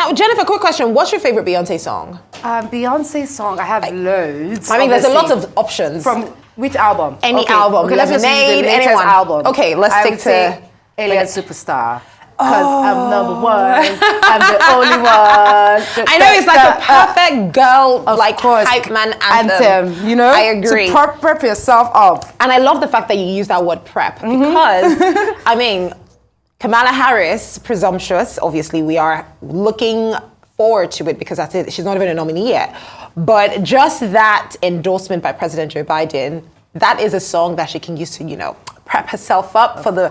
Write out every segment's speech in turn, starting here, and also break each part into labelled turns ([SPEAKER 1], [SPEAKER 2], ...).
[SPEAKER 1] Now, Jennifer, quick question. What's your favorite Beyonce song?
[SPEAKER 2] Beyonce song, I have loads.
[SPEAKER 1] I mean, there's a lot of options.
[SPEAKER 2] From which album?
[SPEAKER 1] Any album.
[SPEAKER 2] Okay, let's just use the latest
[SPEAKER 1] anyone.
[SPEAKER 2] album.
[SPEAKER 1] Okay, let's stick to
[SPEAKER 2] Alien Superstar. Because I'm number one. I'm the only one.
[SPEAKER 1] I know it's like a perfect girl, like hype man anthem.
[SPEAKER 2] You know,
[SPEAKER 1] I agree.
[SPEAKER 2] To prep yourself up.
[SPEAKER 1] And I love the fact that you use that word prep because, I mean, Kamala Harris, presumptuous. Obviously, we are looking forward to it because that's it. She's not even a nominee yet. But just that endorsement by President Joe Biden, that is a song that she can use to, you know, prep herself up for the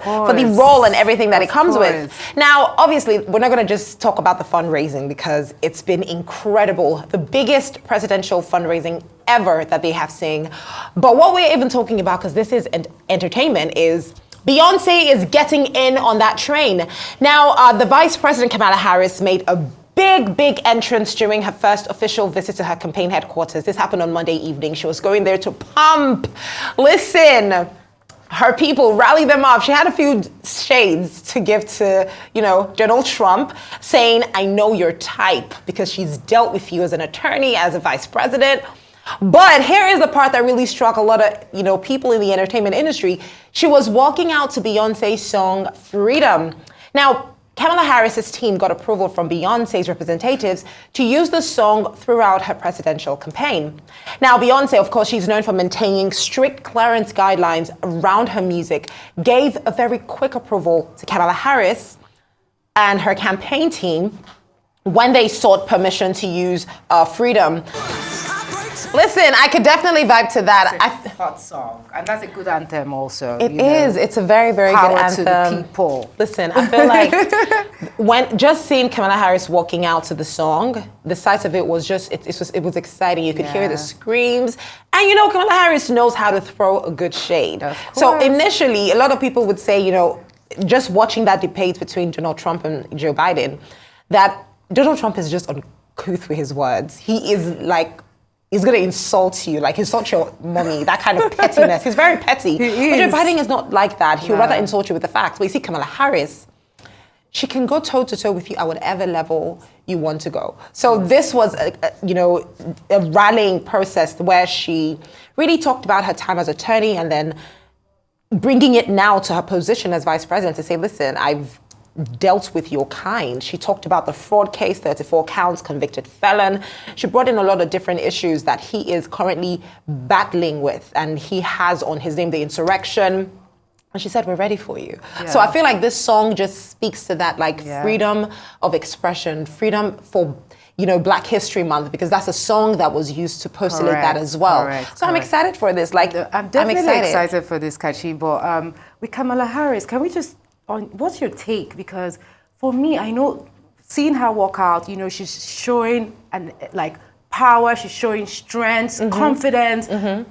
[SPEAKER 1] role and everything that it comes with. Now, obviously, we're not going to just talk about the fundraising because it's been incredible. The biggest presidential fundraising ever that they have seen. But what we're even talking about, because this is entertainment, is Beyonce is getting in on that train. Now, the Vice President Kamala Harris made a big entrance during her first official visit to her campaign headquarters. This happened on Monday evening. She was going there to pump. Listen, her people, rally them up. She had a few shades to give to, you know, Donald Trump, saying, I know your type, because she's dealt with you as an attorney, as a vice president. But here is the part that really struck a lot of, you know, people in the entertainment industry. She was walking out to Beyonce's song, Freedom. Now, Kamala Harris's team got approval from Beyonce's representatives to use the song throughout her presidential campaign. Now, Beyonce, of course, she's known for maintaining strict clearance guidelines around her music, gave a very quick approval to Kamala Harris and her campaign team when they sought permission to use Freedom. Listen, I could definitely vibe to that.
[SPEAKER 2] It's a hot song, and that's a good anthem also.
[SPEAKER 1] It is. It's a very good anthem.
[SPEAKER 2] Power to the people.
[SPEAKER 1] Listen, I feel like when just seeing Kamala Harris walking out to the song, the sight of it was just, it was exciting. You could hear the screams. And you know, Kamala Harris knows how to throw a good shade. So initially, a lot of people would say, you know, just watching that debate between Donald Trump and Joe Biden, that Donald Trump is just uncouth with his words. He is like, he's going to insult you, like insult your mommy, that kind of pettiness. He's very petty. But Joe Biden is not like that. He'll rather insult you with the facts. But you see Kamala Harris, she can go toe-to-toe with you at whatever level you want to go. So this was, a rallying process where she really talked about her time as attorney and then bringing it now to her position as vice president to say, listen, I've dealt with your kind. She talked about the fraud case, 34 counts, convicted felon. She brought in a lot of different issues that he is currently battling with, and he has on his name the insurrection. And she said, we're ready for you. Yeah. So I feel like this song just speaks to that, like freedom of expression, freedom for, you know, Black History Month, because that's a song that was used to postulate that as well. So I'm excited for this. Like,
[SPEAKER 2] I'm definitely excited for this, Kachi. But with Kamala Harris, can we just, what's your take? Because for me, I know seeing her walk out, you know, she's showing power, she's showing strength, confidence,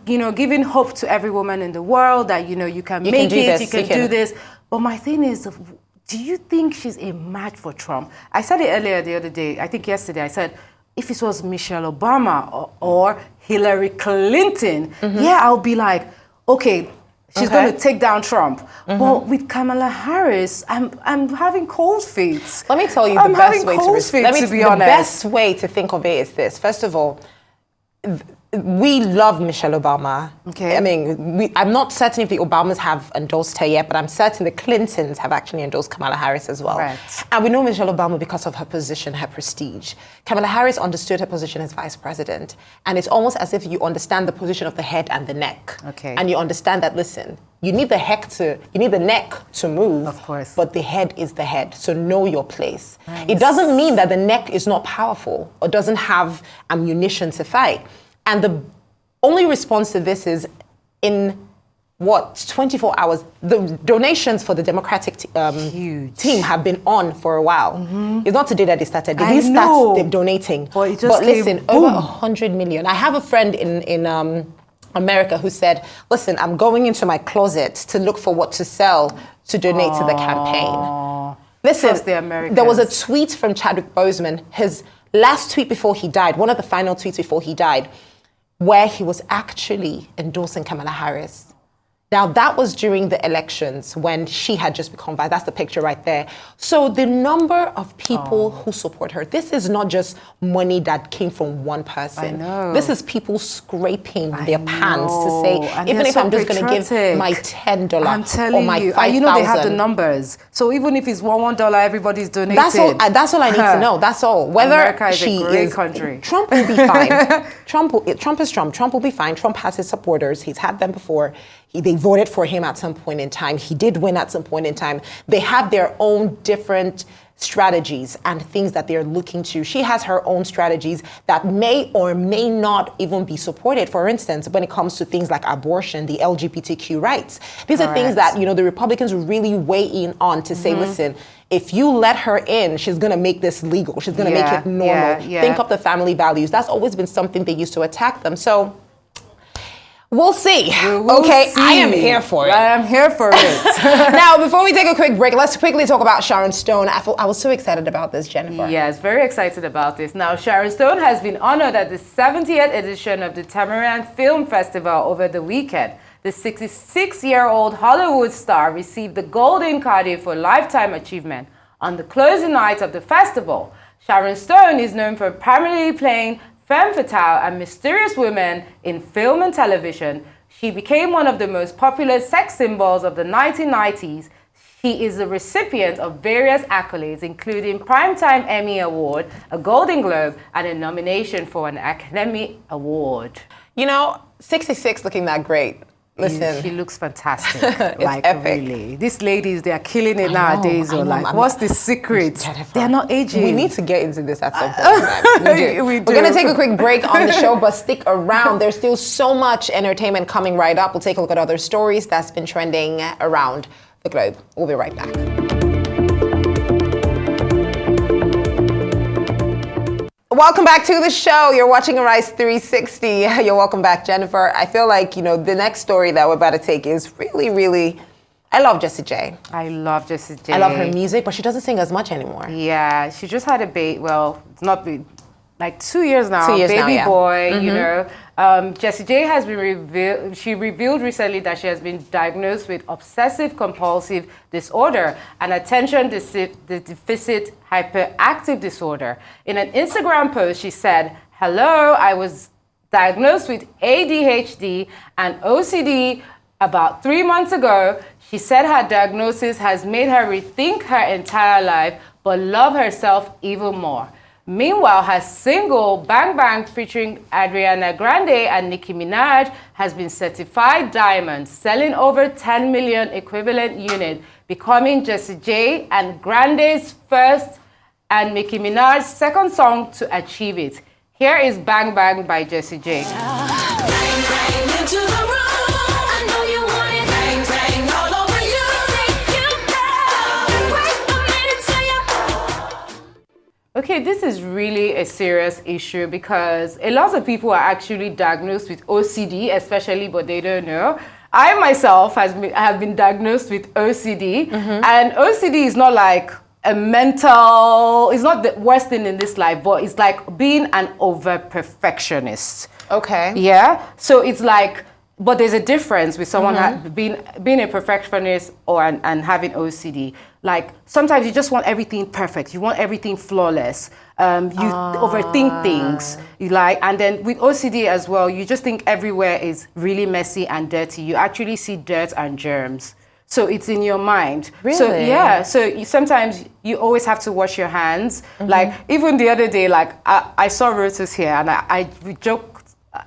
[SPEAKER 2] you know, giving hope to every woman in the world that, you know, you can make it, you can do this. But my thing is, do you think she's a match for Trump? I said it earlier the other day, I think yesterday, I said, if it was Michelle Obama or Hillary Clinton, I'll be like, okay, she's going to take down Trump. But with Kamala Harris, I'm having cold feet.
[SPEAKER 1] Let me tell you the best way the best way to think of it is this. First of all, we love Michelle Obama. I mean, I'm not certain if the Obamas have endorsed her yet, but I'm certain the Clintons have actually endorsed Kamala Harris as well. And we know Michelle Obama because of her position, her prestige. Kamala Harris understood her position as vice president. And it's almost as if you understand the position of the head and the neck. And you understand that, listen, you need the neck to move, of course, but the head is the head. So know your place. It doesn't mean that the neck is not powerful or doesn't have ammunition to fight. And the only response to this is in 24 hours, the donations for the Democratic team have been on for a while. It's not today that they started. They didn't start donating. But listen, over 100 million. I have a friend in America who said, listen, I'm going into my closet to look for what to sell to donate to the campaign. Listen, there was a tweet from Chadwick Boseman, his last tweet before he died, one of the final tweets before he died, where he was actually endorsing Kamala Harris. Now, that was during the elections when she had just become vice. That's the picture right there. So the number of people who support her, this is not just money that came from one person.
[SPEAKER 2] I know.
[SPEAKER 1] This is people scraping their pants to say,
[SPEAKER 2] And
[SPEAKER 1] even
[SPEAKER 2] they're
[SPEAKER 1] if
[SPEAKER 2] so
[SPEAKER 1] I'm just going to give
[SPEAKER 2] patriotic.
[SPEAKER 1] my $10
[SPEAKER 2] I'm telling
[SPEAKER 1] or my
[SPEAKER 2] you,
[SPEAKER 1] $5,000.
[SPEAKER 2] you know they have the numbers. So even if it's $1, everybody's donating.
[SPEAKER 1] That's all I need to know. That's all. Whether
[SPEAKER 2] America is
[SPEAKER 1] she
[SPEAKER 2] a great
[SPEAKER 1] is
[SPEAKER 2] country.
[SPEAKER 1] Trump will be fine. Trump is Trump. Trump will be fine. Trump has his supporters. He's had them before. They voted for him at some point in time. He did win at some point in time. They have their own different strategies and things that they're looking to. She has her own strategies that may or may not even be supported. For instance, when it comes to things like abortion, the LGBTQ rights, these are things that, the Republicans really weigh in on to say, listen, if you let her in, she's going to make this legal. She's going to make it normal. Think of the family values. That's always been something they used to attack them. So we'll see.
[SPEAKER 2] See.
[SPEAKER 1] I am here for it.
[SPEAKER 2] I am here for it.
[SPEAKER 1] Now, before we take a quick break, let's quickly talk about Sharon Stone. I was so excited about this, Jennifer.
[SPEAKER 2] Yes, very excited about this. Now, Sharon Stone has been honored at the 70th edition of the Tamarind Film Festival over the weekend. The 66-year-old Hollywood star received the Golden Cardiff for Lifetime Achievement on the closing night of the festival. Sharon Stone is known for primarily playing femme fatale and mysterious women in film and television. She became one of the most popular sex symbols of the 1990s. She is the recipient of various accolades, including Primetime Emmy Award, a Golden Globe, and a nomination for an Academy Award.
[SPEAKER 1] 66 looking that great. Listen.
[SPEAKER 2] She looks fantastic. Like,
[SPEAKER 1] epic.
[SPEAKER 2] Really. These ladies, they are killing it nowadays. What's the secret? They're not aging.
[SPEAKER 1] We need to get into this at some point. We're going to take a quick break on the show, but stick around. There's still so much entertainment coming right up. We'll take a look at other stories that's been trending around the globe. We'll be right back. Welcome back to the show. You're watching Arise 360. You're welcome back, Jennifer. I feel like, the next story that we're about to take is really, really, I love Jessie J.
[SPEAKER 2] I love Jessie J.
[SPEAKER 1] I love her music, but she doesn't sing as much anymore.
[SPEAKER 2] Yeah, she just had a baby. Well, it's not been like 2 years now.
[SPEAKER 1] 2 years
[SPEAKER 2] baby
[SPEAKER 1] now, yeah.
[SPEAKER 2] Boy, Jessie J has been revealed recently that she has been diagnosed with obsessive compulsive disorder and attention deficit hyperactive disorder. In an Instagram post, she said, "Hello, I was diagnosed with ADHD and OCD about 3 months ago." She said her diagnosis has made her rethink her entire life, but love herself even more. Meanwhile, her single, Bang Bang, featuring Ariana Grande and Nicki Minaj, has been certified diamond, selling over 10 million equivalent units, becoming Jessie J and Grande's first and Nicki Minaj's second song to achieve it. Here is Bang Bang by Jessie J. Okay, this is really a serious issue because a lot of people are actually diagnosed with OCD, especially, but they don't know. I myself have been diagnosed with OCD, and OCD is not like a mental, it's not the worst thing in this life, but it's like being an over-perfectionist.
[SPEAKER 1] Okay.
[SPEAKER 2] Yeah, so it's like, but there's a difference with someone being a perfectionist and having OCD. Like, sometimes you just want everything perfect. You want everything flawless. You overthink things. And then with OCD as well, you just think everywhere is really messy and dirty. You actually see dirt and germs. So it's in your mind.
[SPEAKER 1] Really?
[SPEAKER 2] So yeah. So sometimes you always have to wash your hands. Like, even the other day, like I saw Rotus here, and I joked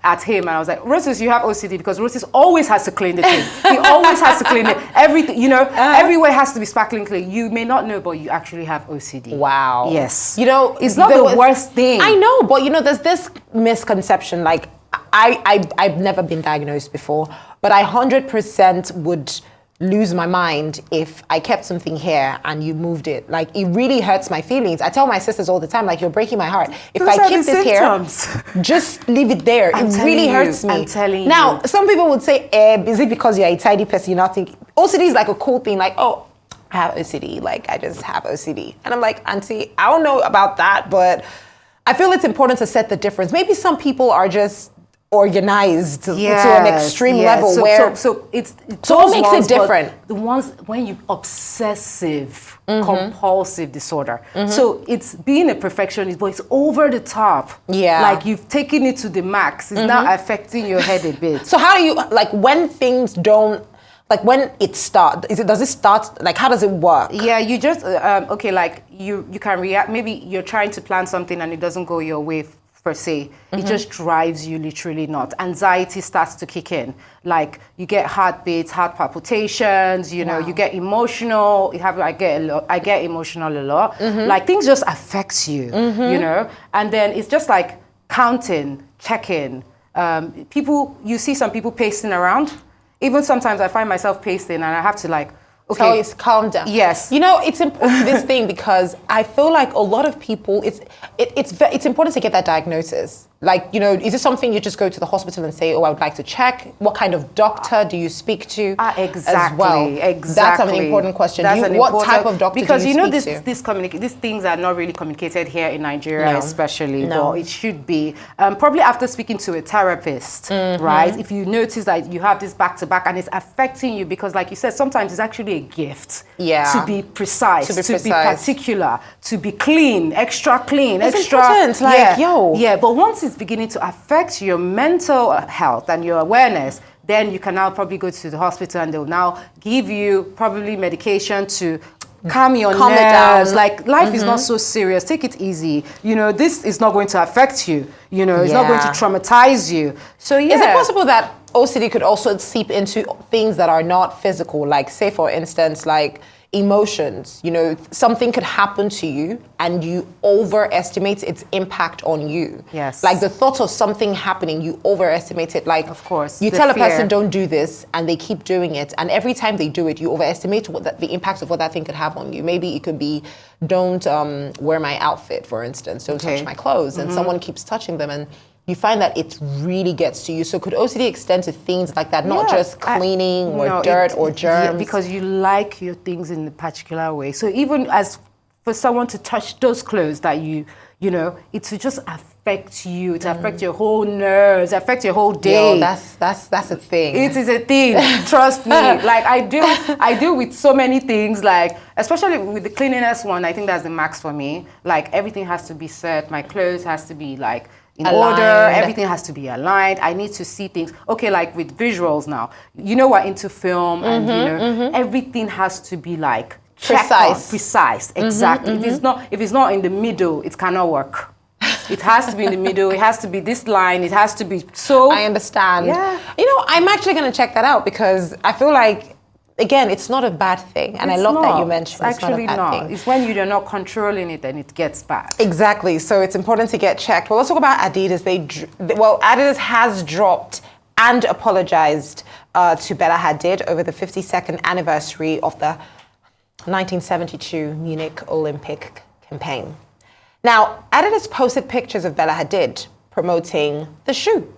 [SPEAKER 2] at him, and I was like, Rotus, you have OCD, because Rotus always has to clean the thing. He always has to clean it. Everything, everywhere has to be sparkling clean. You may not know, but you actually have OCD.
[SPEAKER 1] Wow.
[SPEAKER 2] Yes.
[SPEAKER 1] It's
[SPEAKER 2] not the worst thing.
[SPEAKER 1] I know, but there's this misconception. Like, I've never been diagnosed before, but I 100% would lose my mind if I kept something here and you moved it. Like, it really hurts my feelings. I tell my sisters all the time, like, you're breaking my heart. If
[SPEAKER 2] Those
[SPEAKER 1] I keep this here, just leave it there. It really hurts me.
[SPEAKER 2] I'm telling you.
[SPEAKER 1] Now, some people would say, is it because you're a tidy person, you're not thinking? OCD is like a cool thing, like, oh, I have OCD. Like, I just have OCD. And I'm like, Auntie, I don't know about that, but I feel it's important to set the difference. Maybe some people are just organized to an extreme level
[SPEAKER 2] so it's
[SPEAKER 1] so what makes it different?
[SPEAKER 2] The ones when you obsessive compulsive disorder. So it's being a perfectionist, but it's over the top.
[SPEAKER 1] Yeah,
[SPEAKER 2] like you've taken it to the max. It's now affecting your head a bit.
[SPEAKER 1] So how do you, like, when things don't, like, when it starts, does it start, like, how does it work?
[SPEAKER 2] Yeah, you just okay, like you can react. Maybe you're trying to plan something and it doesn't go your way per se. It just drives you literally nuts. Anxiety starts to kick in. Like you get heartbeats, heart palpitations. You know, you get emotional. I get emotional a lot. Like things just affects you. You know, and then it's just like counting, checking. You see some people pacing around. Even sometimes I find myself pacing and I have to like, okay.
[SPEAKER 1] Tell you, calm down.
[SPEAKER 2] Yes.
[SPEAKER 1] You know, it's important, this thing, because I feel like a lot of people, it's important to get that diagnosis. Like, you know, is it something you just go to the hospital and say, oh, I would like to check? What kind of doctor do you speak to?
[SPEAKER 2] Exactly.
[SPEAKER 1] As well?
[SPEAKER 2] Exactly.
[SPEAKER 1] That's an important question. What type of doctor
[SPEAKER 2] because
[SPEAKER 1] do you speak
[SPEAKER 2] to? These things are not really communicated here in Nigeria, especially. No. But it should be. Probably after speaking to a therapist, right? If you notice that you have this back-to-back and it's affecting you, because like you said, sometimes it's actually a gift.
[SPEAKER 1] Yeah.
[SPEAKER 2] To be precise, to be particular, to be clean, extra clean,
[SPEAKER 1] it's
[SPEAKER 2] extra.
[SPEAKER 1] Important. Like,
[SPEAKER 2] Yeah, but once it's beginning to affect your mental health and your awareness, then you can now probably go to the hospital and they'll now give you probably medication to calm your nerves. Like life is not so serious. Take it easy. You know, this is not going to affect you. You know, it's not going to traumatize you. So yeah.
[SPEAKER 1] Is it possible that OCD could also seep into things that are not physical? Like, say for instance, like emotions, you know, something could happen to you and you overestimate its impact on you.
[SPEAKER 2] Yes.
[SPEAKER 1] Like the thought of something happening, you overestimate it. Like,
[SPEAKER 2] of course,
[SPEAKER 1] you tell a person don't do this and they keep doing it, and every time they do it, you overestimate the impact of what that thing could have on you. Maybe it could be, don't wear my outfit, for instance, don't touch my clothes, and someone keeps touching them, and you find that it really gets to you. So could OCD extend to things like that, not just cleaning or dirt or germs?
[SPEAKER 2] Yeah, because you like your things in a particular way. So even as for someone to touch those clothes that you know, it to just affect you, to affect your whole nerves, affect your whole day.
[SPEAKER 1] Yo, that's a thing.
[SPEAKER 2] It is a thing. Trust me. Like I deal with so many things. Like especially with the cleanliness one, I think that's the max for me. Like everything has to be set. My clothes has to be like in order, everything has to be aligned. I need to see things. Okay, like with visuals now, you know, we're into film and you know, everything has to be like precise, exactly. If it's not in the middle, it cannot work. It has to be in the middle. It has to be this line. It has to be so.
[SPEAKER 1] I understand.
[SPEAKER 2] Yeah.
[SPEAKER 1] You know, I'm actually going to check that out because I feel like, again, it's not a bad thing. And I love that you mentioned it's
[SPEAKER 2] actually
[SPEAKER 1] not a bad thing.
[SPEAKER 2] It's when you're not controlling it and it gets bad.
[SPEAKER 1] Exactly. So it's important to get checked. Well, let's talk about Adidas. Adidas has dropped and apologized to Bella Hadid over the 52nd anniversary of the 1972 Munich Olympic campaign. Now, Adidas posted pictures of Bella Hadid promoting the shoe.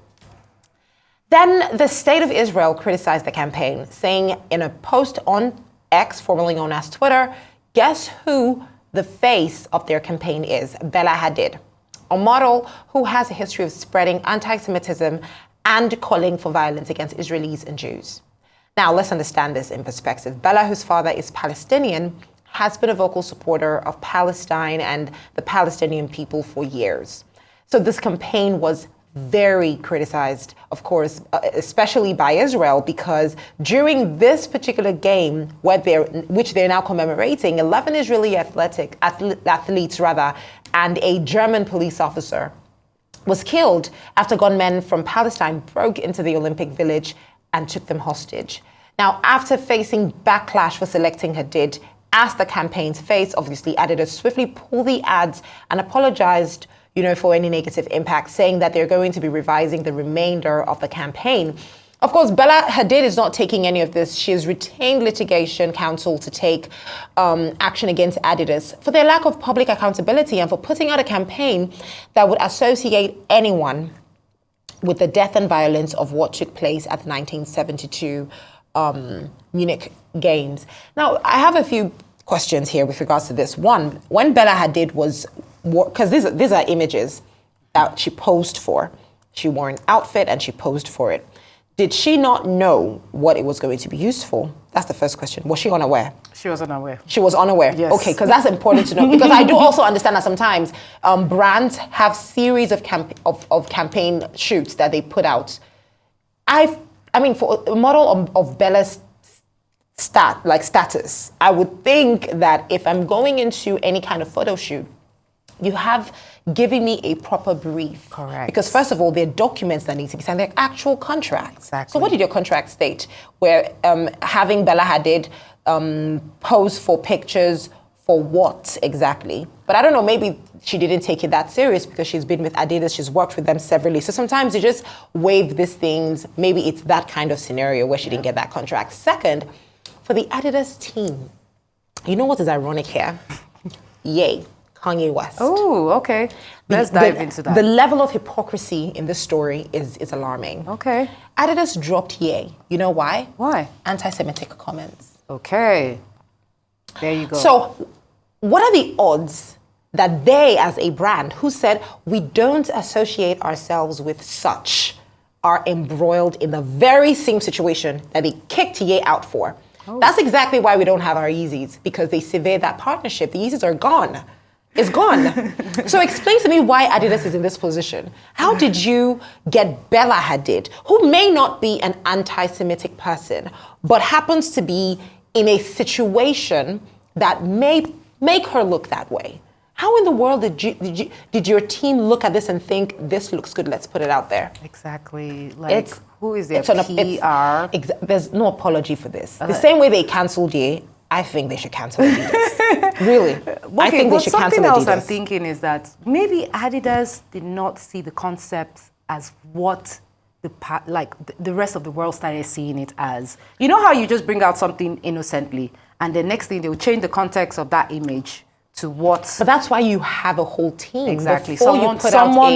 [SPEAKER 1] Then the state of Israel criticized the campaign, saying in a post on X, formerly known as Twitter, guess who the face of their campaign is? Bella Hadid, a model who has a history of spreading anti-Semitism and calling for violence against Israelis and Jews. Now, let's understand this in perspective. Bella, whose father is Palestinian, has been a vocal supporter of Palestine and the Palestinian people for years. So this campaign was very criticized, of course, especially by Israel, because during this particular game, which they're now commemorating, 11 Israeli athletes and a German police officer was killed after gunmen from Palestine broke into the Olympic Village and took them hostage. Now, after facing backlash for selecting Hadid as the campaign's face, obviously Adidas swiftly pulled the ads and apologized, for any negative impact, saying that they're going to be revising the remainder of the campaign. Of course, Bella Hadid is not taking any of this. She has retained litigation counsel to take action against Adidas for their lack of public accountability and for putting out a campaign that would associate anyone with the death and violence of what took place at the 1972 Munich Games. Now, I have a few questions here with regards to this. One, when Bella Hadid was, because these are images that she posed for, She wore an outfit and she posed for it. Did she not know what it was going to be used for? That's the first question. Was she unaware?
[SPEAKER 2] She was unaware.
[SPEAKER 1] She was unaware.
[SPEAKER 2] Yes.
[SPEAKER 1] Okay, because that's important to know. Because I do also understand that sometimes brands have series of campaign shoots that they put out. I mean, for a model of Bella's status, I would think that if I'm going into any kind of photo shoot, you have given me a proper brief.
[SPEAKER 2] Correct.
[SPEAKER 1] Because first of all, there are documents that need to be signed. They're actual contracts.
[SPEAKER 2] Exactly.
[SPEAKER 1] So what did your contract state? Where having Bella Hadid pose for pictures for what exactly? But I don't know, maybe she didn't take it that serious because she's been with Adidas, she's worked with them severally. So sometimes you just waive these things. Maybe it's that kind of scenario where she didn't get that contract. Second, for the Adidas team, you know what is ironic here? Yay. Kanye West.
[SPEAKER 2] Oh, okay. Let's dive into that.
[SPEAKER 1] The level of hypocrisy in this story is alarming.
[SPEAKER 2] Okay.
[SPEAKER 1] Adidas dropped Ye. You know why?
[SPEAKER 2] Why?
[SPEAKER 1] Anti-Semitic comments.
[SPEAKER 2] Okay. There you go.
[SPEAKER 1] So, what are the odds that they, as a brand, who said we don't associate ourselves with such, are embroiled in the very same situation that they kicked Ye out for? Oh. That's exactly why we don't have our Yeezys, because they severed that partnership. The Yeezys are gone. It's gone. So explain to me why Adidas is in this position. How did you get Bella Hadid, who may not be an anti-Semitic person, but happens to be in a situation that may make her look that way? How in the world did your team look at this and think, this looks good, let's put it out there?
[SPEAKER 2] Exactly. Like, who is their PR?
[SPEAKER 1] There's no apology for this. The same way they cancelled Ye, I think they should cancel Adidas. Really.
[SPEAKER 2] Okay,
[SPEAKER 1] I think they should cancel
[SPEAKER 2] something else
[SPEAKER 1] Adidas.
[SPEAKER 2] I'm thinking is that maybe Adidas did not see the concept as what the rest of the world started seeing it as. You know how you just bring out something innocently and the next thing they will change the context of that image to what?
[SPEAKER 1] But that's why you have a whole team.
[SPEAKER 2] Exactly.
[SPEAKER 1] Someone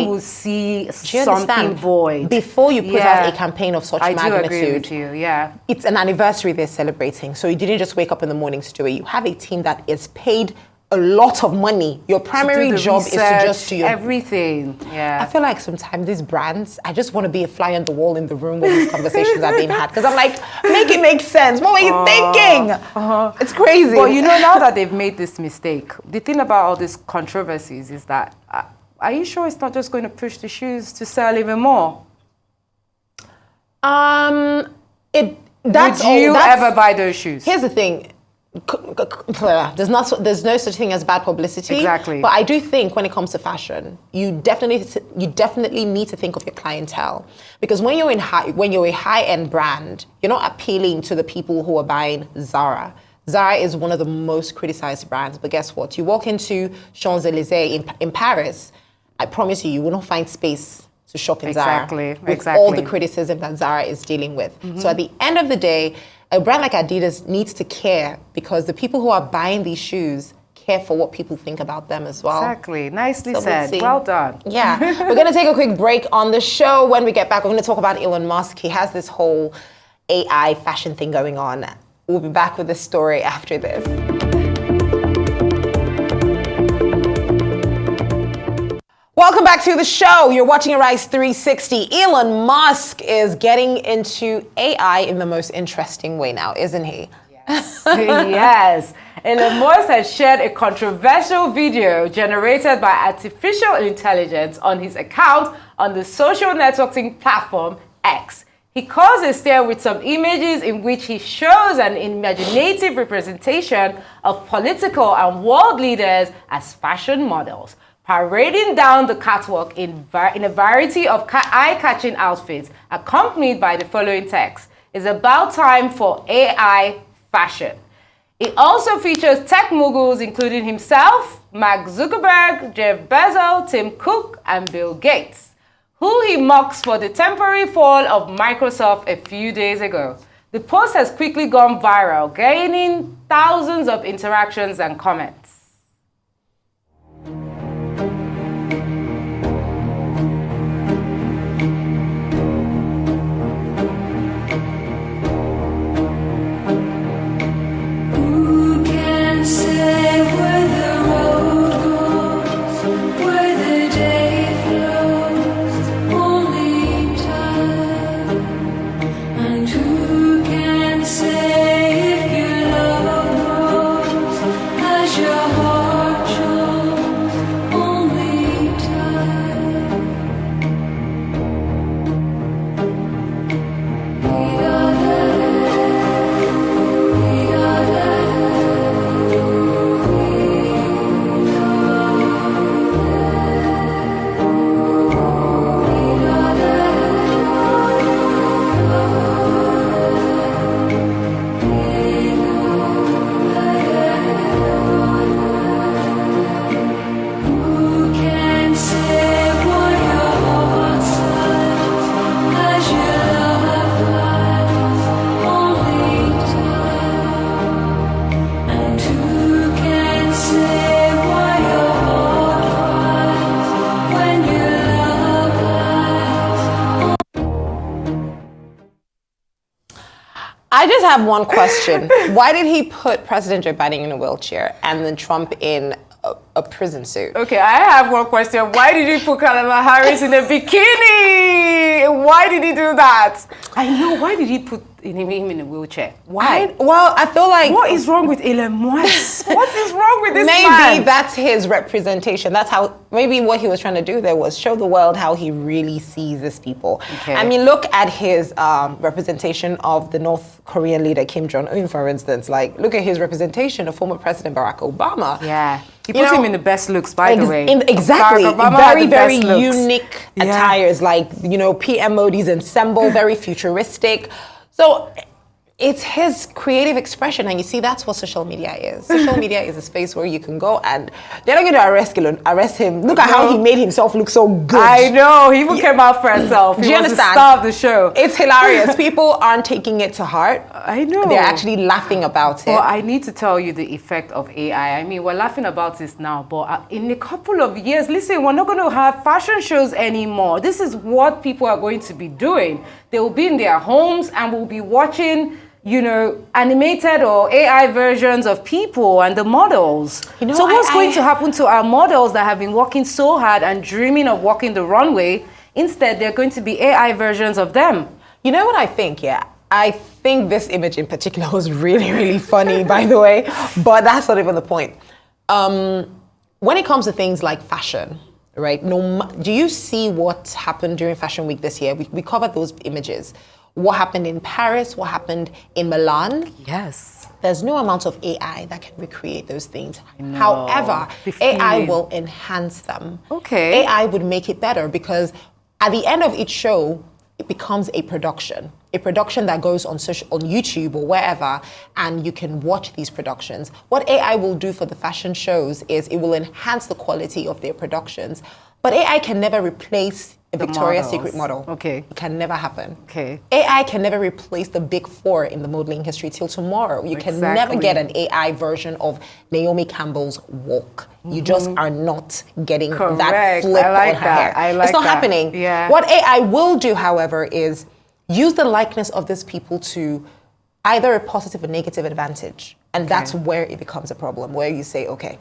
[SPEAKER 2] will see something void.
[SPEAKER 1] Before you put out a campaign of such magnitude.
[SPEAKER 2] I do agree with you, yeah.
[SPEAKER 1] It's an anniversary they're celebrating. So you didn't just wake up in the morning to do it. You have a team that is paid a lot of money. Your primary job is to just do
[SPEAKER 2] everything. Yeah.
[SPEAKER 1] I feel like sometimes these brands, I just want to be a fly on the wall in the room when these conversations are being had. Because I'm like, make it make sense. What were you thinking? It's crazy.
[SPEAKER 2] Well, you know, now that they've made this mistake, the thing about all these controversies is that, are you sure it's not just going to push the shoes to sell even more?
[SPEAKER 1] Would
[SPEAKER 2] you ever buy those shoes?
[SPEAKER 1] Here's the thing. There's no such thing as bad publicity.
[SPEAKER 2] Exactly.
[SPEAKER 1] But I do think when it comes to fashion, you definitely need to think of your clientele, because when you're a high-end brand, you're not appealing to the people who are buying Zara. Zara is one of the most criticized brands, but guess what? You walk into Champs-Élysées in Paris, I promise you will not find space to shop in Zara. With all the criticism that Zara is dealing with. Mm-hmm. So at the end of the day, a brand like Adidas needs to care, because the people who are buying these shoes care for what people think about them as well.
[SPEAKER 2] Exactly. Nicely said. Well done.
[SPEAKER 1] Yeah. We're going to take a quick break on the show. When we get back, we're going to talk about Elon Musk. He has this whole AI fashion thing going on. We'll be back with the story after this. Welcome back to the show. You're watching Arise 360. Elon Musk is getting into AI in the most interesting way now, isn't he?
[SPEAKER 2] Yes. Yes. Elon Musk has shared a controversial video generated by artificial intelligence on his account on the social networking platform X. He calls a stare with some images in which he shows an imaginative representation of political and world leaders as fashion models, parading down the catwalk in a variety of eye-catching outfits, accompanied by the following text: "It's about time for AI fashion." It also features tech moguls including himself, Mark Zuckerberg, Jeff Bezos, Tim Cook, and Bill Gates, who he mocks for the temporary fall of Microsoft a few days ago. The post has quickly gone viral, gaining thousands of interactions and comments.
[SPEAKER 3] Only
[SPEAKER 1] just have one question. Why did he put President Joe Biden in a wheelchair and then Trump in a prison suit?
[SPEAKER 2] Okay, I have one question. Why did he put Kamala Harris in a bikini? Why did he do that? I know. Why did he put him in a wheelchair? Why?
[SPEAKER 1] I feel like...
[SPEAKER 2] What is wrong with Elon Musk? What is wrong with this man?
[SPEAKER 1] Maybe that's his representation. That's how... Maybe what he was trying to do there was show the world how he really sees these people.
[SPEAKER 2] Okay.
[SPEAKER 1] I mean, look at his representation of the North Korean leader Kim Jong-un, for instance. Like, look at his representation of former President Barack Obama.
[SPEAKER 2] Yeah. He put him in the best looks, by the way.
[SPEAKER 1] Exactly. Very, very unique attires, like, PM Modi's ensemble, very futuristic. So it's his creative expression, and you see, that's what social media is. Social media is a space where you can go and they're not going to arrest him. Look at how he made himself look so good.
[SPEAKER 2] I know. He even came out for himself.
[SPEAKER 1] Do you understand?
[SPEAKER 2] The star of the show.
[SPEAKER 1] It's hilarious. People aren't taking it to heart.
[SPEAKER 2] I know.
[SPEAKER 1] They're actually laughing about it.
[SPEAKER 2] Well, I need to tell you the effect of AI. I mean, we're laughing about this now, but in a couple of years, listen, we're not going to have fashion shows anymore. This is what people are going to be doing. They will be in their homes and will be watching, animated or AI versions of people and the models. So what's going to happen to our models that have been working so hard and dreaming of walking the runway? Instead, they're going to be AI versions of them.
[SPEAKER 1] You know what I think, yeah? I think this image in particular was really, really funny, by the way, but that's not even the point. When it comes to things like fashion, right? Do you see what happened during Fashion Week this year? We covered those images. What happened in Paris? What happened in Milan?
[SPEAKER 2] Yes.
[SPEAKER 1] There's no amount of AI that can recreate those things. However, AI will enhance them.
[SPEAKER 2] Okay.
[SPEAKER 1] AI would make it better because at the end of each show, it becomes a production that goes on YouTube or wherever, and you can watch these productions. What AI will do for the fashion shows is it will enhance the quality of their productions, but AI can never replace a Victoria's Secret model.
[SPEAKER 2] Okay.
[SPEAKER 1] It can never happen.
[SPEAKER 2] Okay.
[SPEAKER 1] AI can never replace the big four in the modeling history till tomorrow. You can never get an AI version of Naomi Campbell's walk. You just are not getting that flip on her hair. It's not happening.
[SPEAKER 2] Yeah.
[SPEAKER 1] What AI will do, however, is use the likeness of these people to either a positive or negative advantage. And that's where it becomes a problem, where you say, okay,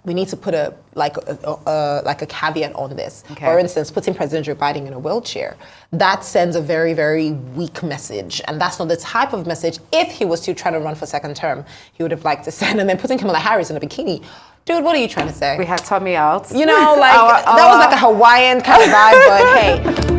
[SPEAKER 1] we need to put a caveat on this.
[SPEAKER 2] Okay.
[SPEAKER 1] For instance, putting President Joe Biden in a wheelchair, that sends a very, very weak message. And that's not the type of message, if he was to try to run for second term, he would have liked to send. And then putting Kamala Harris in a bikini. Dude, what are you trying to say?
[SPEAKER 2] We had tummy out.
[SPEAKER 1] That was like a Hawaiian kind of vibe, but hey.